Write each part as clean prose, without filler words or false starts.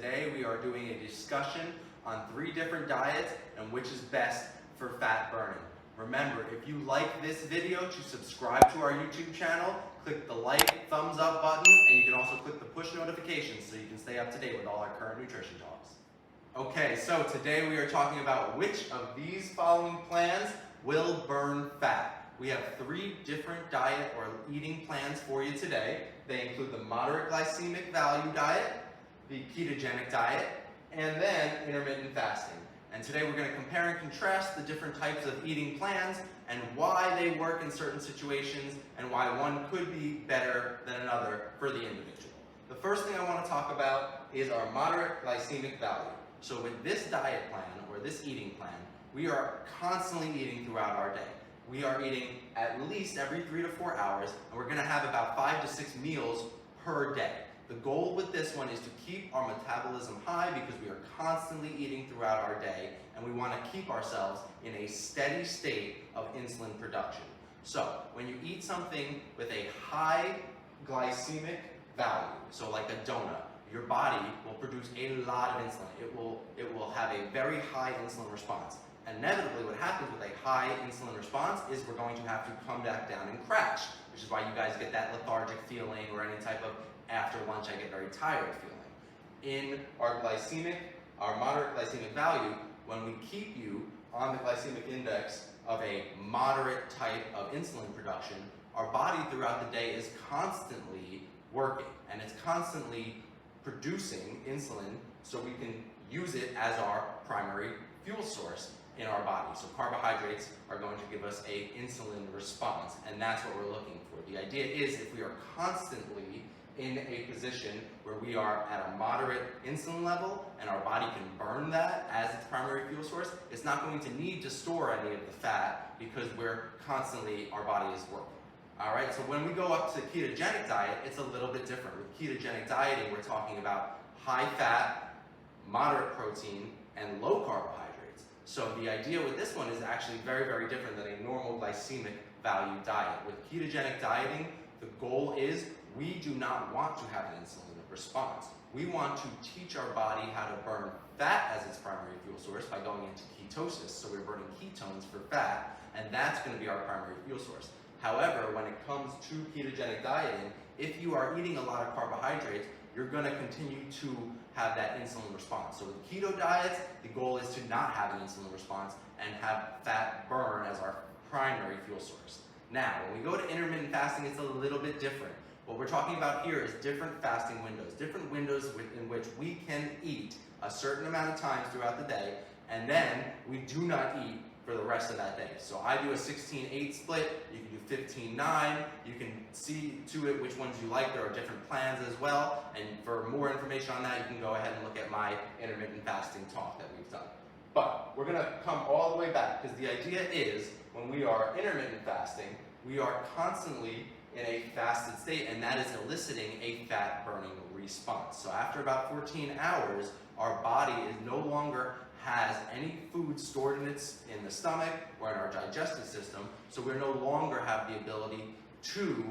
today we are doing a discussion on 3 different diets and which is best for fat burning. Remember, if you like this video, to subscribe to our YouTube channel, click the like, thumbs up button, and you can also click the push notifications so you can stay up to date with all our current nutrition talks. Okay, so today we are talking about which of these following plans will burn fat. We have 3 different diet or eating plans for you today. They include the Moderate Glycemic Value Diet, the Ketogenic Diet, and then Intermittent Fasting. And today we're going to compare and contrast the different types of eating plans and why they work in certain situations and why one could be better than another for the individual. The first thing I want to talk about is our Moderate Glycemic Value. So with this diet plan or this eating plan, we are constantly eating throughout our day. We are eating at least every 3 to 4 hours, and we're going to have about 5 to 6 meals per day. The goal with this one is to keep our metabolism high because we are constantly eating throughout our day, and we want to keep ourselves in a steady state of insulin production. So when you eat something with a high glycemic value, so like a donut, your body will produce a lot of insulin. It will have a very high insulin response. Inevitably, what happens with a high insulin response is we're going to have to come back down and crash, which is why you guys get that lethargic feeling or any type of after lunch I get very tired feeling. In our moderate glycemic value, when we keep you on the glycemic index of a moderate type of insulin production, our body throughout the day is constantly working and it's constantly producing insulin so we can use it as our primary fuel source in our body. So carbohydrates are going to give us an insulin response, and that's what we're looking for. The idea is if we are constantly in a position where we are at a moderate insulin level and our body can burn that as its primary fuel source, it's not going to need to store any of the fat because our body is working. All right, so when we go up to ketogenic diet, it's a little bit different. With ketogenic dieting, we're talking about high fat, moderate protein, and low carbohydrates. So the idea with this one is actually very, very different than a normal glycemic value diet. With ketogenic dieting, the goal is we do not want to have an insulin response. We want to teach our body how to burn fat as its primary fuel source by going into ketosis. So we're burning ketones for fat, and that's going to be our primary fuel source. However, when it comes to ketogenic dieting, if you are eating a lot of carbohydrates, you're going to continue to have that insulin response. So with keto diets, the goal is to not have an insulin response and have fat burn as our primary fuel source. Now, when we go to intermittent fasting, it's a little bit different. What we're talking about here is different fasting windows in which we can eat a certain amount of times throughout the day, and then we do not eat for the rest of that day. So I do a 16-8 split, you can do 15-9, you can see to it which ones you like. There are different plans as well, and for more information on that, you can go ahead and look at my intermittent fasting talk that we've done. But we're gonna come all the way back, because the idea is, when we are intermittent fasting, we are constantly in a fasted state, and that is eliciting a fat burning response. So after about 14 hours, our body is no longer has any food stored in the stomach or in our digestive system, so we no longer have the ability to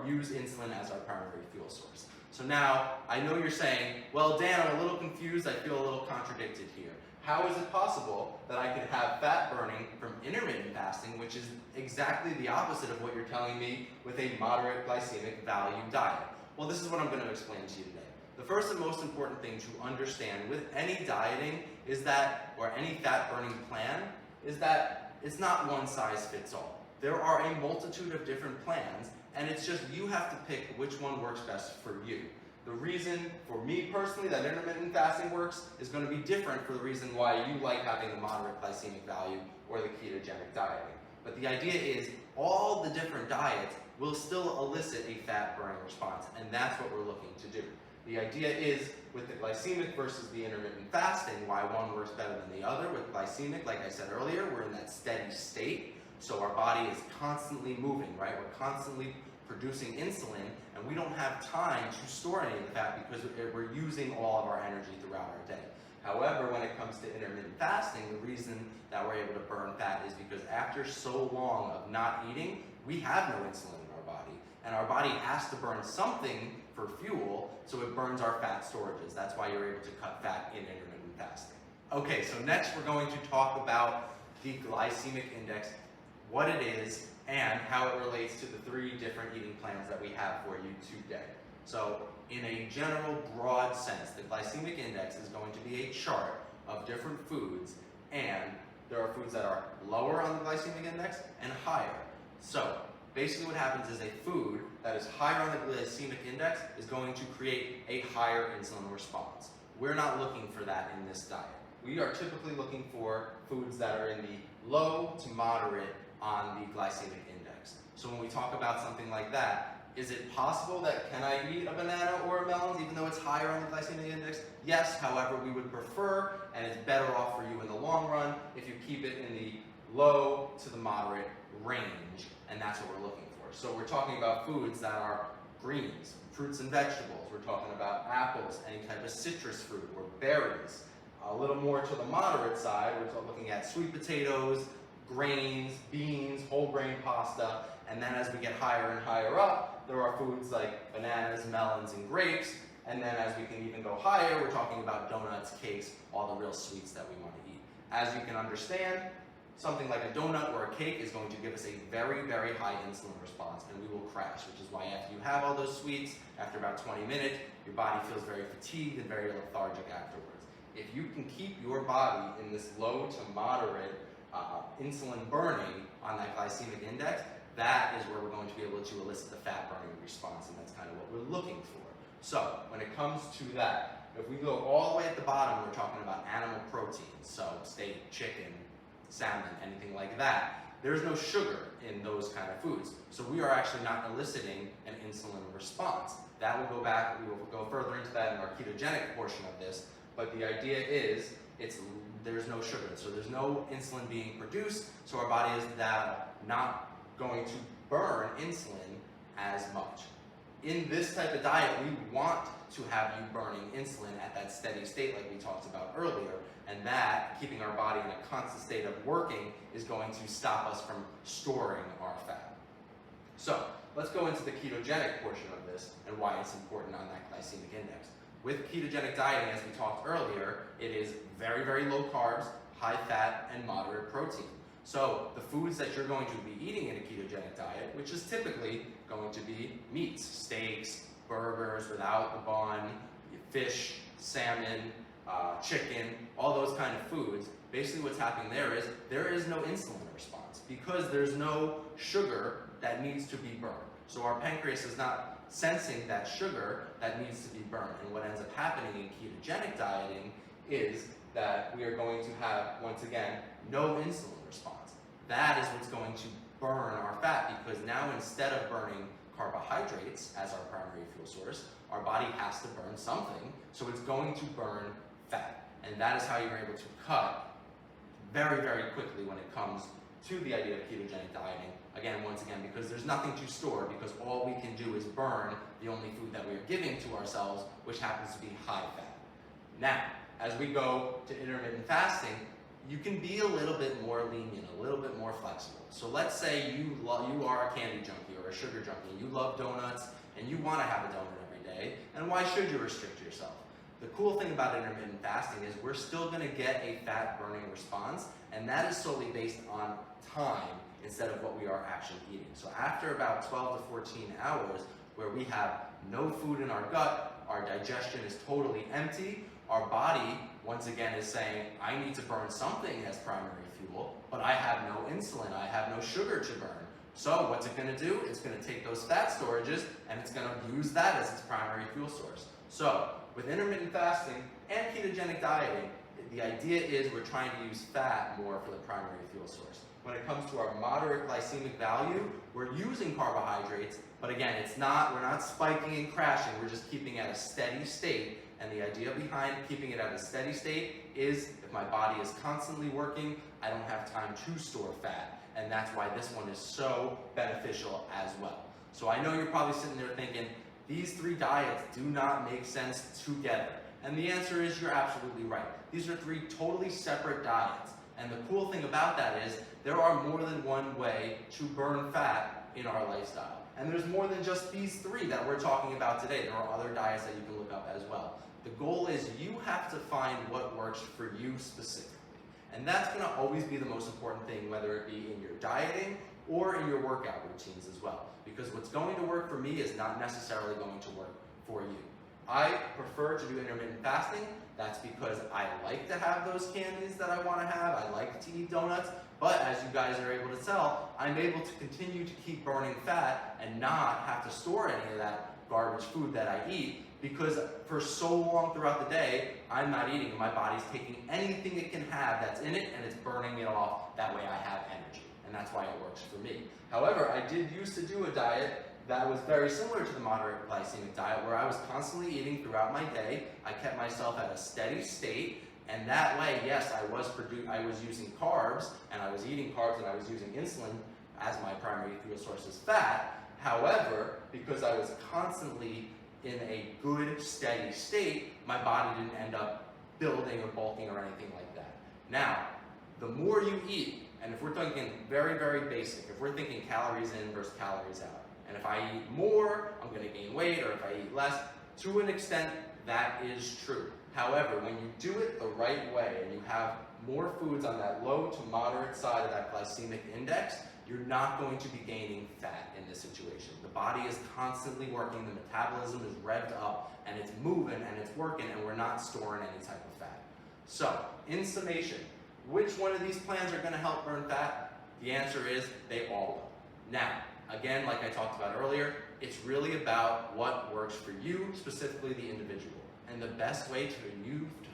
use insulin as our primary fuel source. So now, I know you're saying, well, Dan, I'm a little confused, I feel a little contradicted here. How is it possible that I could have fat burning from intermittent fasting, which is exactly the opposite of what you're telling me with a moderate glycemic value diet? Well, this is what I'm going to explain to you today. The first and most important thing to understand with any dieting is that, or any fat burning plan, is that it's not one size fits all. There are a multitude of different plans, and it's just you have to pick which one works best for you. The reason for me personally that intermittent fasting works is going to be different for the reason why you like having the moderate glycemic value or the ketogenic dieting. But the idea is all the different diets will still elicit a fat burning response, and that's what we're looking to do. The idea is, with the glycemic versus the intermittent fasting, why one works better than the other. With glycemic, like I said earlier, we're in that steady state, so our body is constantly moving, right? We're constantly producing insulin, and we don't have time to store any of the fat because we're using all of our energy throughout our day. However, when it comes to intermittent fasting, the reason that we're able to burn fat is because after so long of not eating, we have no insulin in our body, and our body has to burn something for fuel, so it burns our fat storages. That's why you're able to cut fat in intermittent fasting. Okay, so next we're going to talk about the glycemic index, what it is, and how it relates to the 3 different eating plans that we have for you today. So in a general, broad sense, the glycemic index is going to be a chart of different foods, and there are foods that are lower on the glycemic index and higher. So basically what happens is a food that is higher on the glycemic index is going to create a higher insulin response. We're not looking for that in this diet. We are typically looking for foods that are in the low to moderate on the glycemic index. So when we talk about something like that, is it possible that can I eat a banana or a melon even though it's higher on the glycemic index? Yes, however, we would prefer, and it's better off for you in the long run, if you keep it in the low to the moderate range, and that's what we're looking for. So we're talking about foods that are greens, fruits and vegetables. We're talking about apples, any type of citrus fruit, or berries. A little more to the moderate side, we're looking at sweet potatoes, grains, beans, whole grain pasta, and then as we get higher and higher up, there are foods like bananas, melons, and grapes, and then as we can even go higher, we're talking about donuts, cakes, all the real sweets that we want to eat. As you can understand, something like a donut or a cake is going to give us a very, very high insulin response, and we will crash, which is why after you have all those sweets, after about 20 minutes, your body feels very fatigued and very lethargic afterwards. If you can keep your body in this low to moderate insulin burning on that glycemic index, that is where we're going to be able to elicit the fat burning response, and that's kind of what we're looking for. So when it comes to that, if we go all the way at the bottom, we're talking about animal proteins, so steak, chicken, salmon, anything like that. There's no sugar in those kind of foods, so we are actually not eliciting an insulin response. That will go back, we will go further into that in our ketogenic portion of this, but the idea is there's no sugar, so there's no insulin being produced, so our body is not going to burn insulin as much. In this type of diet, we want to have you burning insulin at that steady state like we talked about earlier, and that, keeping our body in a constant state of working, is going to stop us from storing our fat. So let's go into the ketogenic portion of this and why it's important on that glycemic index. With ketogenic dieting, as we talked earlier, it is very, very low carbs, high fat, and moderate protein. So the foods that you're going to be eating in a ketogenic diet, which is typically going to be meats, steaks, burgers without the bun, fish, salmon, chicken, all those kind of foods, basically what's happening there is no insulin response because there's no sugar that needs to be burned. So our pancreas is not sensing that sugar that needs to be burned. And what ends up happening in ketogenic dieting is that we are going to have, once again, no insulin response. That is what's going to burn our fat, because now instead of burning carbohydrates as our primary fuel source, our body has to burn something, so it's going to burn fat. And that is how you're able to cut very, very quickly when it comes to the idea of ketogenic dieting. Again, once again, because there's nothing to store, because all we can do is burn the only food that we are giving to ourselves, which happens to be high fat. Now, as we go to intermittent fasting, you can be a little bit more lenient, a little bit more flexible. So let's say you are a candy junkie or a sugar junkie, you love donuts, and you want to have a donut every day, and why should you restrict yourself? The cool thing about intermittent fasting is we're still going to get a fat burning response, and that is solely based on time instead of what we are actually eating. So after about 12 to 14 hours where we have no food in our gut, our digestion is totally empty, our body once again is saying, I need to burn something as primary fuel, but I have no insulin, I have no sugar to burn. So what's it going to do? It's going to take those fat storages and it's going to use that as its primary fuel source. So with intermittent fasting and ketogenic dieting, the idea is we're trying to use fat more for the primary fuel source. When it comes to our moderate glycemic value, we're using carbohydrates, but again, we're not spiking and crashing, we're just keeping it at a steady state. And the idea behind keeping it at a steady state is if my body is constantly working, I don't have time to store fat. And that's why this one is so beneficial as well. So I know you're probably sitting there thinking, these 3 diets do not make sense together. And the answer is you're absolutely right. These are 3 totally separate diets. And the cool thing about that is there are more than one way to burn fat in our lifestyle. And there's more than just these 3 that we're talking about today. There are other diets that you can look up as well. The goal is you have to find what works for you specifically. And that's going to always be the most important thing, whether it be in your dieting or in your workout routines as well. Because what's going to work for me is not necessarily going to work for you. I prefer to do intermittent fasting. That's because I like to have those candies that I want to have. I like to eat donuts. But as you guys are able to tell, I'm able to continue to keep burning fat and not have to store any of that garbage food that I eat, because for so long throughout the day, I'm not eating and my body's taking anything it can have that's in it and it's burning it off. That way I have energy, and that's why it works for me. However, I did used to do a diet that was very similar to the moderate glycemic diet, where I was constantly eating throughout my day. I kept myself at a steady state, and that way, yes, I was using carbs, and I was eating carbs, and I was using insulin as my primary fuel source is fat. However, because I was constantly in a good, steady state, my body didn't end up building or bulking or anything like that. Now, the more you eat, and if we're thinking very, very basic, if we're thinking calories in versus calories out, and if I eat more, I'm going to gain weight, or if I eat less, to an extent, that is true. However, when you do it the right way and you have more foods on that low to moderate side of that glycemic index, you're not going to be gaining fat in this situation. The body is constantly working, the metabolism is revved up, and it's moving and it's working, and we're not storing any type of fat. So, in summation, which one of these plans are going to help burn fat? The answer is they all will. Now, again, like I talked about earlier, it's really about what works for you, specifically the individual. And the best way to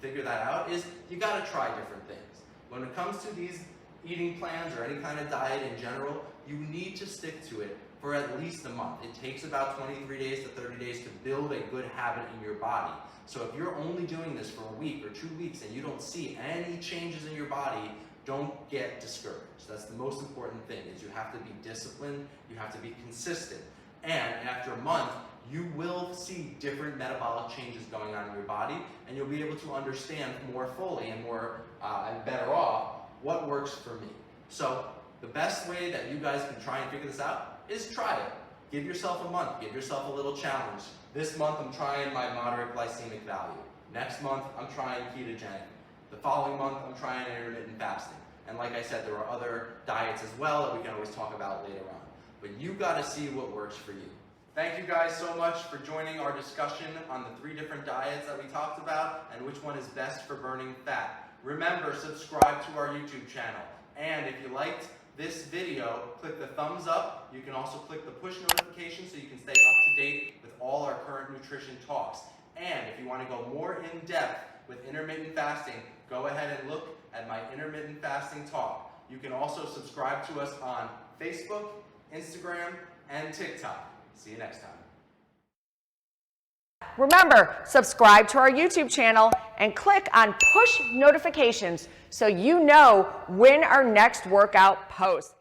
figure that out is you got to try different things. When it comes to these eating plans or any kind of diet in general, you need to stick to it for at least a month. It takes about 23 days to 30 days to build a good habit in your body. So if you're only doing this for a week or 2 weeks and you don't see any changes in your body, don't get discouraged. That's the most important thing, is you have to be disciplined, you have to be consistent. And after a month, you will see different metabolic changes going on in your body, and you'll be able to understand more fully and and better off what works for me. So the best way that you guys can try and figure this out is try it. Give yourself a month, give yourself a little challenge. This month I'm trying my moderate glycemic value. Next month I'm trying ketogenic. The following month I'm trying intermittent fasting. And like I said, there are other diets as well that we can always talk about later on. But you got to see what works for you. Thank you guys so much for joining our discussion on the 3 different diets that we talked about and which one is best for burning fat. Remember, subscribe to our YouTube channel. And if you liked this video, click the thumbs up. You can also click the push notification so you can stay up to date with all our current nutrition talks. And if you want to go more in depth with intermittent fasting, go ahead and look at my intermittent fasting talk. You can also subscribe to us on Facebook, Instagram, and TikTok. See you next time. Remember, subscribe to our YouTube channel and click on push notifications so you know when our next workout posts.